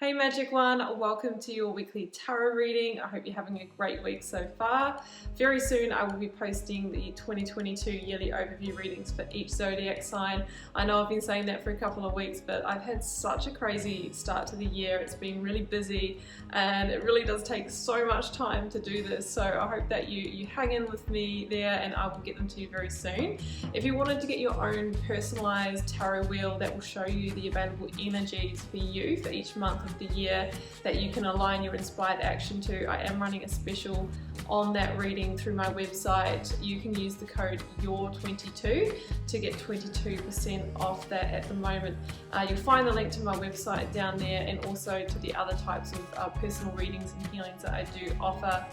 Hey Magic One, welcome to your weekly tarot reading. I hope you're having a great week so far. Very soon I will be posting the 2022 yearly overview readings for each zodiac sign. I know I've been saying that for a couple of weeks, but I've had such a crazy start to the year. It's been really busy and it really does take so much time to do this. So I hope that you hang in with me there and I will get them to you very soon. If you wanted to get your own personalized tarot wheel that will show you the available energies for you for each month of the year that you can align your inspired action to, I am running a special on that reading through my website. You can use the code YOUR22 to get 22% off that at the moment. You'll find the link to my website down there and also to the other types of personal readings and healings that I do offer.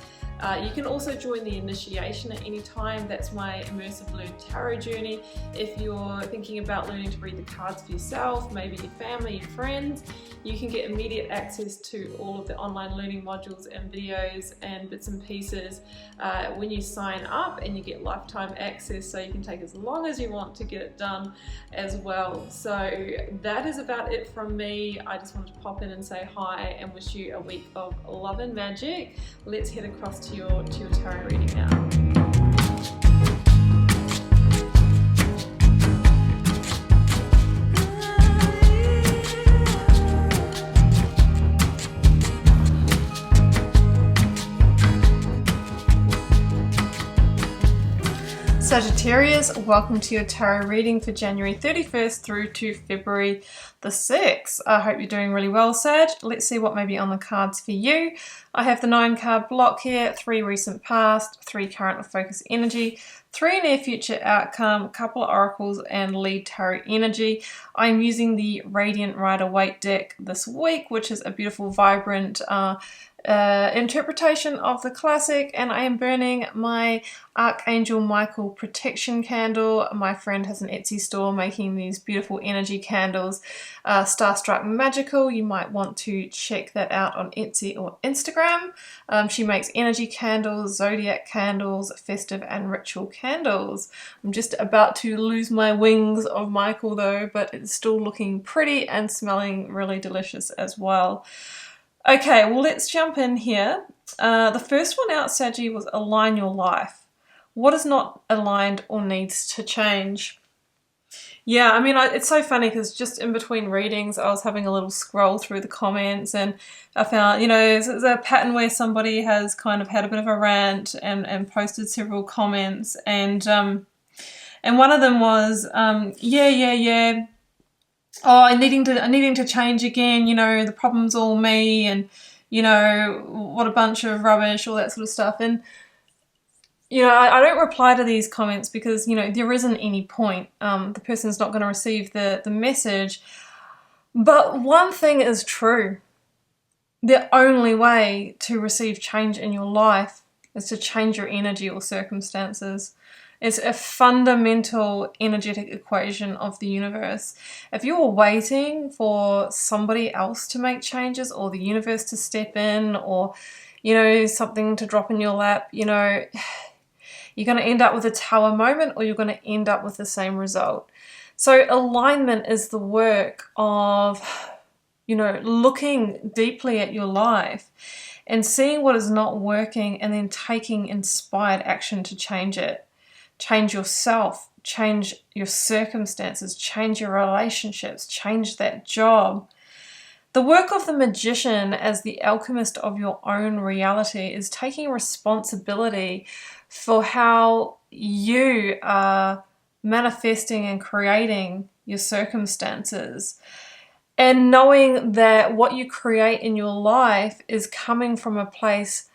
You can also join the initiation at any time. That's my immersive learn tarot journey. If you're thinking about learning to read the cards for yourself, maybe your family, your friends, you can get immediate access to all of the online learning modules and videos and bits and pieces when you sign up, and you get lifetime access so you can take as long as you want to get it done as well. So that is about it from me. I just wanted to pop in and say hi and wish you a week of love and magic. Let's head across to your tarot reading now. Sagittarius, welcome to your tarot reading for January 31st through to February the 6th. I hope you're doing really well, Sag. Let's see what may be on the cards for you. I have the 9 card block here, 3 recent past, 3 current or focus energy, 3 near future outcome, a couple of oracles and lead tarot energy. I'm using the Radiant Rider-Waite deck this week, which is a beautiful, vibrant interpretation of the classic, and I am burning my Archangel Michael protection candle. My friend has an Etsy store making these beautiful energy candles, Starstruck Magical. You might want to check that out on Etsy or Instagram. She makes energy candles, zodiac candles, festive and ritual candles. I'm just about to lose my wings of Michael though, but it's still looking pretty and smelling really delicious as well. Okay, well, let's jump in here. The first one out, Saggy, was align your life. What is not aligned or needs to change? Yeah, I mean, it's so funny because just in between readings, I was having a little scroll through the comments and I found, you know, there's a pattern where somebody has kind of had a bit of a rant and posted several comments, and one of them was, yeah. Oh, I'm needing to change again, you know, the problem's all me, and, you know, what a bunch of rubbish, all that sort of stuff. And, you know, I don't reply to these comments because, you know, there isn't any point. The person's not going to receive the message. But one thing is true. The only way to receive change in your life is to change your energy or circumstances. It's a fundamental energetic equation of the universe. If you're waiting for somebody else to make changes, or the universe to step in, or, you know, something to drop in your lap, you know, you're going to end up with a tower moment, or you're going to end up with the same result. So alignment is the work of, you know, looking deeply at your life and seeing what is not working and then taking inspired action to change it. Change yourself, change your circumstances, change your relationships, change that job. The work of the magician as the alchemist of your own reality is taking responsibility for how you are manifesting and creating your circumstances, and knowing that what you create in your life is coming from a place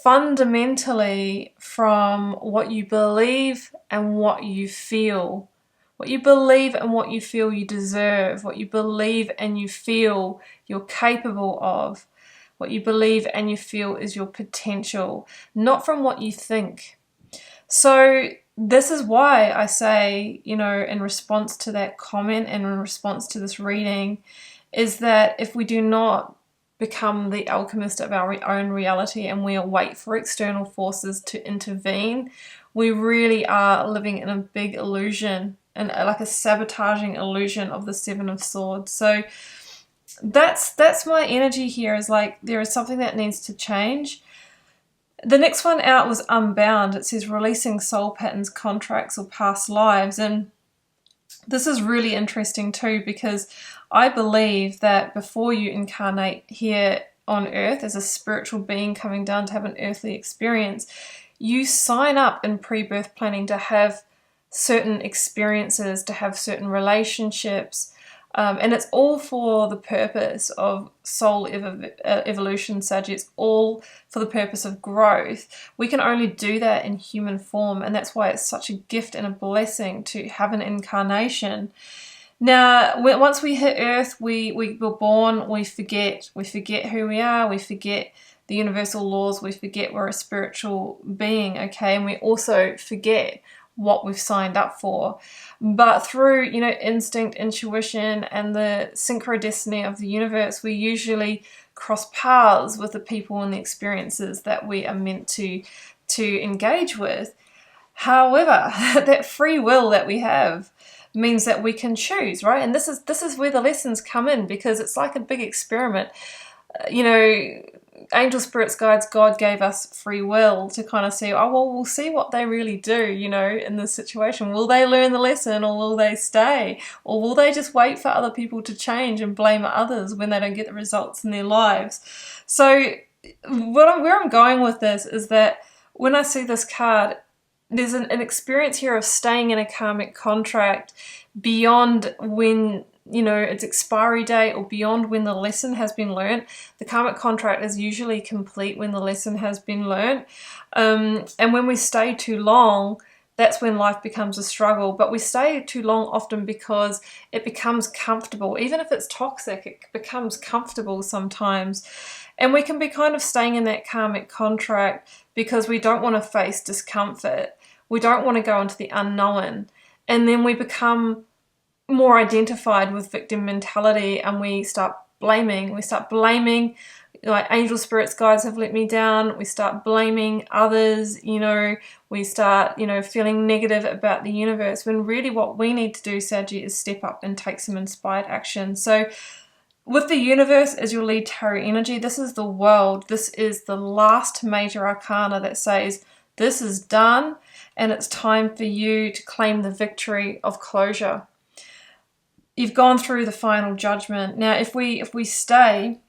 fundamentally from what you believe and what you feel. What you believe and what you feel you deserve. What you believe and you feel you're capable of. What you believe and you feel is your potential, not from what you think. So this is why I say, you know, in response to that comment and in response to this reading, is that if we do not become the alchemist of our own reality and we wait for external forces to intervene, we really are living in a big illusion, and like a sabotaging illusion of the Seven of Swords. So that's my energy here, is like there is something that needs to change. The next one out was Unbound. It says releasing soul patterns, contracts, or past lives. And this is really interesting too, because I believe that before you incarnate here on earth as a spiritual being coming down to have an earthly experience, you sign up in pre-birth planning to have certain experiences, to have certain relationships, and it's all for the purpose of soul evolution, Sag. It's all for the purpose of growth. We can only do that in human form, and that's why it's such a gift and a blessing to have an incarnation. Now, once we hit Earth, we were born, we forget who we are, we forget the universal laws, we forget we're a spiritual being, okay? And we also forget what we've signed up for. But through, you know, instinct, intuition, and the synchrodestiny of the universe, we usually cross paths with the people and the experiences that we are meant to engage with. However, that free will that we have means that we can choose, right? And this is where the lessons come in, because it's like a big experiment. You know, angel spirits, guides, God gave us free will to kind of see, oh, well, we'll see what they really do, you know, in this situation. Will they learn the lesson, or will they stay? Or will they just wait for other people to change and blame others when they don't get the results in their lives? So where I'm going with this is that when I see this card, there's an experience here of staying in a karmic contract beyond when, you know, its expiry date, or beyond when the lesson has been learnt. The karmic contract is usually complete when the lesson has been learnt. And when we stay too long, that's when life becomes a struggle. But we stay too long often because it becomes comfortable. Even if it's toxic, it becomes comfortable sometimes. And we can be kind of staying in that karmic contract because we don't want to face discomfort. We don't want to go into the unknown. And then we become more identified with victim mentality, and we start blaming. Like, angel spirits, guides have let me down. We start blaming others, you know, we start, you know, feeling negative about the universe, when really what we need to do, Saggy, is step up and take some inspired action. So with the universe as your lead tarot energy, this is the world. This is the last major arcana that says this is done, and it's time for you to claim the victory of closure. You've gone through the final judgment. Now, if we stay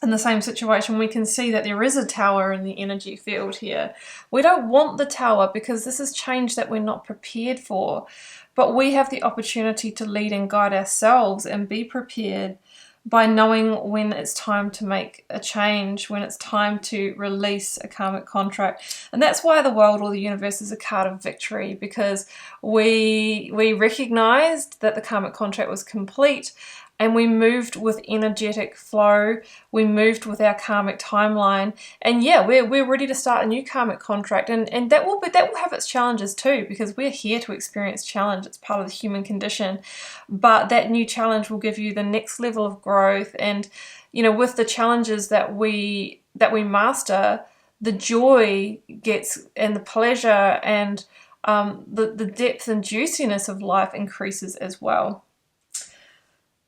in the same situation, we can see that there is a tower in the energy field here. We don't want the tower because this is change that we're not prepared for. But we have the opportunity to lead and guide ourselves and be prepared by knowing when it's time to make a change, when it's time to release a karmic contract. And that's why the world, or the universe, is a card of victory, because we recognized that the karmic contract was complete, and we moved with energetic flow. We moved with our karmic timeline, and yeah, we're ready to start a new karmic contract, and that will have its challenges too, because we're here to experience challenge. It's part of the human condition, but that new challenge will give you the next level of growth. And you know, with the challenges that we master, the joy gets, and the pleasure, and the depth and juiciness of life increases as well.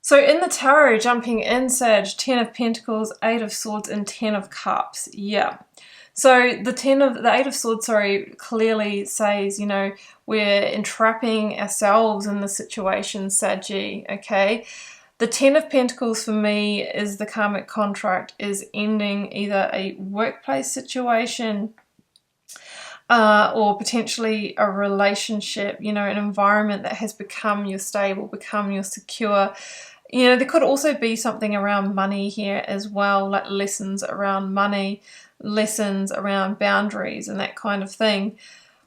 So in the tarot, jumping in, Sag, 10 of Pentacles, 8 of Swords, and 10 of Cups. Yeah. So the 8 of Swords, clearly says, you know, we're entrapping ourselves in the situation, Saggy, okay? The 10 of Pentacles for me is the karmic contract is ending either a workplace situation, or potentially a relationship, you know, an environment that has become your stable, become your secure. You know, there could also be something around money here as well, like lessons around money, lessons around boundaries and that kind of thing.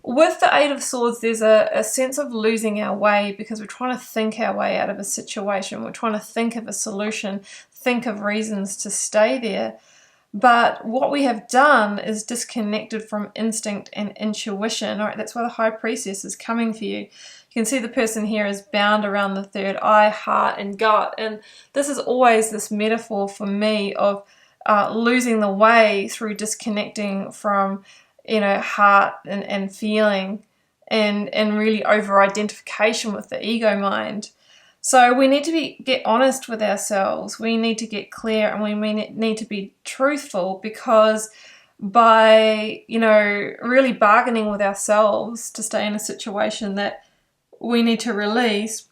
With the 8 of Swords, there's a sense of losing our way, because we're trying to think our way out of a situation. We're trying to think of a solution, think of reasons to stay there. But what we have done is disconnected from instinct and intuition. All right, that's why the High Priestess is coming for you. You can see the person here is bound around the third eye, heart, and gut. And this is always this metaphor for me of losing the way through disconnecting from, you know, heart and feeling, and really over-identification with the ego mind. So we need to get honest with ourselves. We need to get clear, and we need to be truthful, because by, you know, really bargaining with ourselves to stay in a situation that we need to release,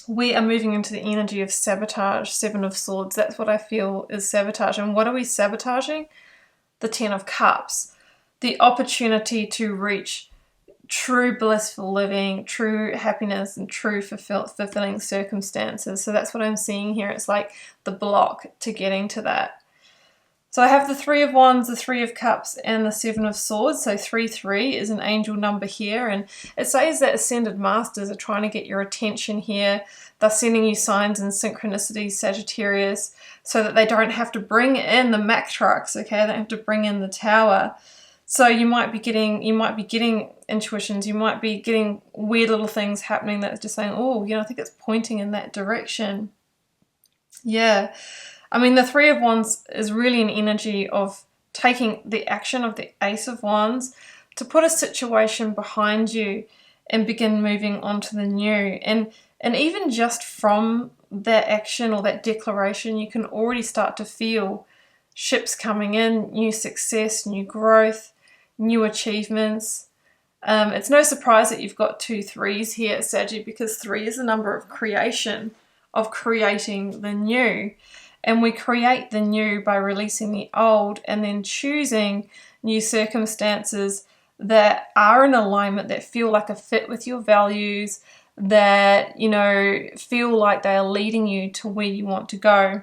we are moving into the energy of sabotage. 7 of Swords, that's what I feel is sabotage. And what are we sabotaging? The 10 of Cups. The opportunity to reach true blissful living, true happiness, and true fulfilling circumstances. So that's what I'm seeing here. It's like the block to getting to that. So I have the 3 of Wands, the 3 of Cups, and the 7 of Swords. So 3 is an angel number here, and it says that ascended masters are trying to get your attention here. They're sending you signs and synchronicities, Sagittarius, so that they don't have to bring in the Mack trucks, okay? They don't have to bring in the Tower. So you might be getting intuitions, you might be getting weird little things happening that's just saying, oh, you know, I think it's pointing in that direction. Yeah. I mean, the 3 of Wands is really an energy of taking the action of the Ace of Wands to put a situation behind you and begin moving on to the new. And even just from that action or that declaration, you can already start to feel ships coming in, new success, new growth, new achievements. It's no surprise that you've got 2 3s here, Saggy, because 3 is the number of creation, of creating the new. And we create the new by releasing the old and then choosing new circumstances that are in alignment, that feel like a fit with your values, that, you know, feel like they are leading you to where you want to go.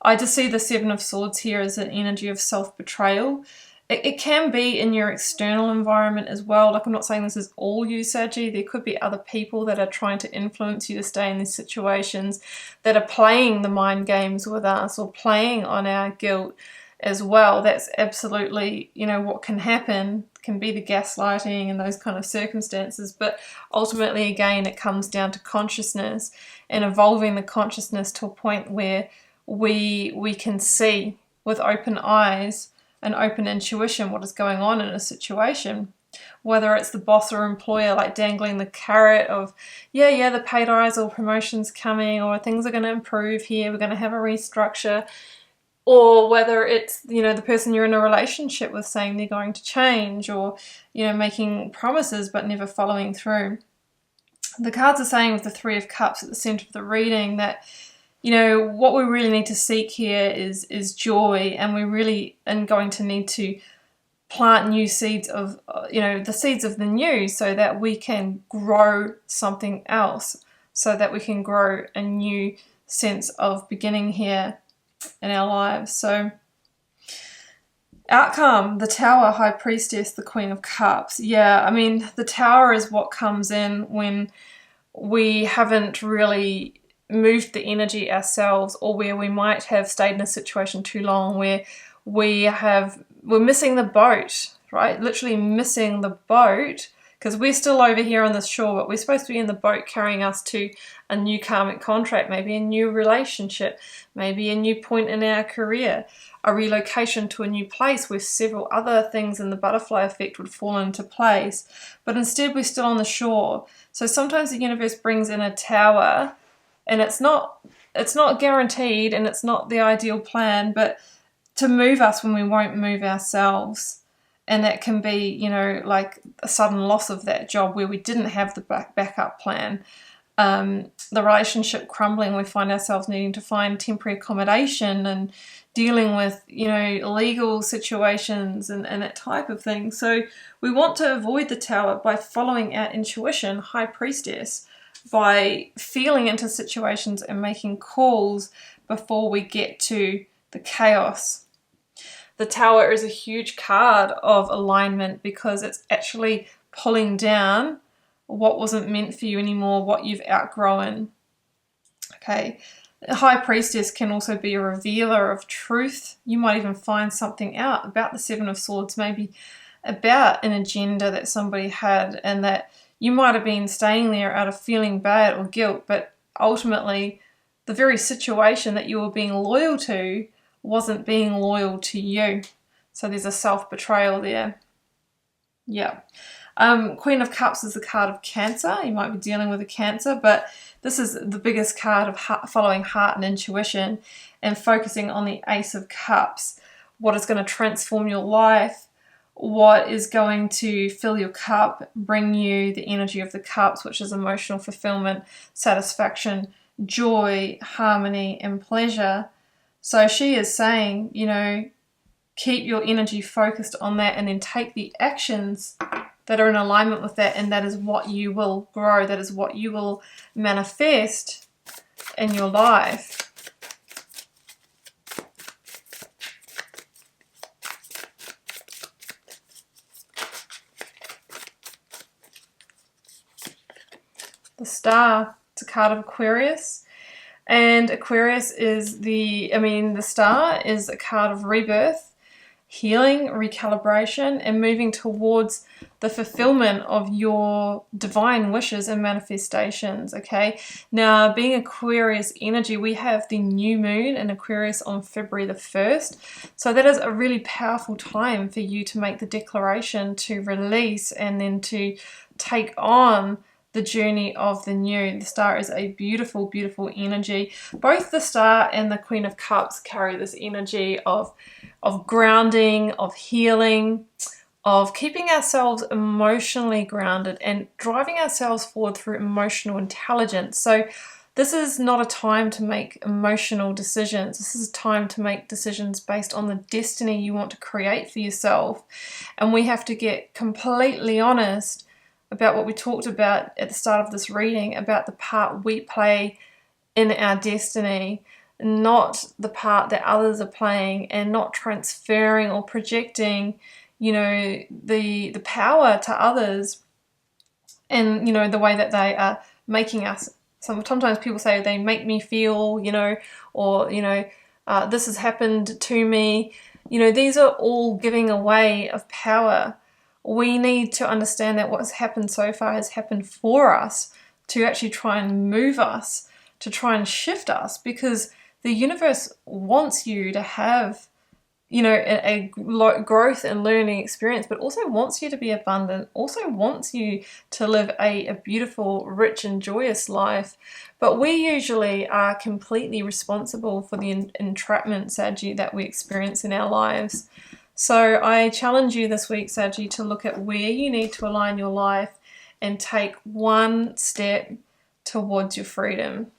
I just see the 7 of Swords here as an energy of self-betrayal. It can be in your external environment as well. Like, I'm not saying this is all you, Saggy. There could be other people that are trying to influence you to stay in these situations, that are playing the mind games with us or playing on our guilt as well. That's absolutely, you know, what can happen. Can be the gaslighting and those kind of circumstances. But ultimately, again, it comes down to consciousness and evolving the consciousness to a point where we can see with open eyes and open intuition what is going on in a situation, whether it's the boss or employer like dangling the carrot of, yeah, the pay rise or promotion's coming, or things are going to improve here, we're going to have a restructure, or whether it's, you know, the person you're in a relationship with saying they're going to change, or, you know, making promises but never following through. The cards are saying with the 3 of Cups at the center of the reading that, you know, what we really need to seek here is joy, and we really are going to need to plant new seeds of, you know, the seeds of the new, so that we can grow something else, so that we can grow a new sense of beginning here in our lives. So outcome, the Tower, High Priestess, the Queen of Cups. Yeah, I mean, the Tower is what comes in when we haven't really moved the energy ourselves, or where we might have stayed in a situation too long, where we're missing the boat, right? Literally missing the boat, because we're still over here on the shore, but we're supposed to be in the boat carrying us to a new karmic contract, maybe a new relationship, maybe a new point in our career, a relocation to a new place where several other things in the butterfly effect would fall into place. But instead we're still on the shore. So sometimes the universe brings in a Tower, and it's not guaranteed, and it's not the ideal plan, but to move us when we won't move ourselves. And that can be, you know, like a sudden loss of that job where we didn't have the backup plan. The relationship crumbling, we find ourselves needing to find temporary accommodation and dealing with, you know, legal situations and that type of thing. So we want to avoid the Tower by following our intuition, High Priestess, by feeling into situations and making calls before we get to the chaos. The Tower is a huge card of alignment, because it's actually pulling down what wasn't meant for you anymore, what you've outgrown. Okay, the High Priestess can also be a revealer of truth. You might even find something out about the 7 of Swords, maybe about an agenda that somebody had, and that you might have been staying there out of feeling bad or guilt, but ultimately the very situation that you were being loyal to wasn't being loyal to you. So there's a self-betrayal there. Yeah. Queen of Cups is the card of Cancer. You might be dealing with a Cancer, but this is the biggest card of following heart and intuition and focusing on the Ace of Cups. What is going to transform your life, what is going to fill your cup, bring you the energy of the cups, which is emotional fulfillment, satisfaction, joy, harmony, and pleasure. So she is saying, you know, keep your energy focused on that and then take the actions that are in alignment with that, and that is what you will grow, that is what you will manifest in your life. The Star, it's a card of Aquarius, and Aquarius is the Star is a card of rebirth, healing, recalibration, and moving towards the fulfillment of your divine wishes and manifestations, okay? Now, being Aquarius energy, we have the new moon in Aquarius on February the 1st. So that is a really powerful time for you to make the declaration, to release, and then to take on the journey of the new. The Star is a beautiful, beautiful energy. Both the Star and the Queen of Cups carry this energy of grounding, of healing, of keeping ourselves emotionally grounded and driving ourselves forward through emotional intelligence. So this is not a time to make emotional decisions. This is a time to make decisions based on the destiny you want to create for yourself. And we have to get completely honest about what we talked about at the start of this reading, about the part we play in our destiny, not the part that others are playing, and not transferring or projecting, you know, the power to others, and, you know, the way that they are making us. Sometimes people say they make me feel, you know, or, you know, this has happened to me. You know, these are all giving away of power. We need to understand that what has happened so far has happened for us, to actually try and move us, to try and shift us, because the universe wants you to have, you know, a growth and learning experience, but also wants you to be abundant, also wants you to live a beautiful, rich and joyous life. But we usually are completely responsible for the entrapment, Saggy, that we experience in our lives. So I challenge you this week, Saggy, to look at where you need to align your life and take one step towards your freedom.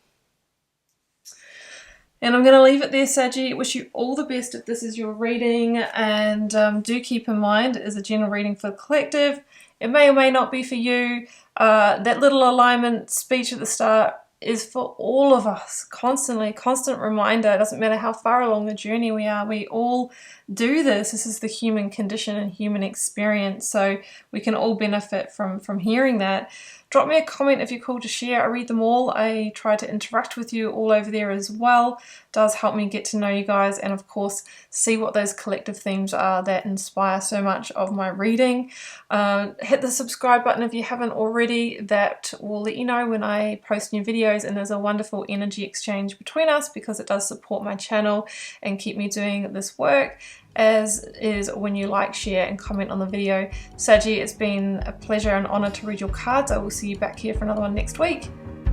And I'm going to leave it there, Saggy. Wish you all the best if this is your reading. And do keep in mind, it is a general reading for the collective. It may or may not be for you. That little alignment speech at the start is for all of us. Constantly, constant reminder. It doesn't matter how far along the journey we are. We all do this. This is the human condition and human experience. So we can all benefit from hearing that. Drop me a comment if you're called to share. I read them all. I try to interact with you all over there as well. It does help me get to know you guys, and of course see what those collective themes are that inspire so much of my reading. Hit the subscribe button if you haven't already. That will let you know when I post new videos, and there's a wonderful energy exchange between us because it does support my channel and keep me doing this work, as is when you like, share and comment on the video. Saggy, it's been a pleasure and honor to read your cards. I will see you back here for another one next week.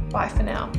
Bye for now.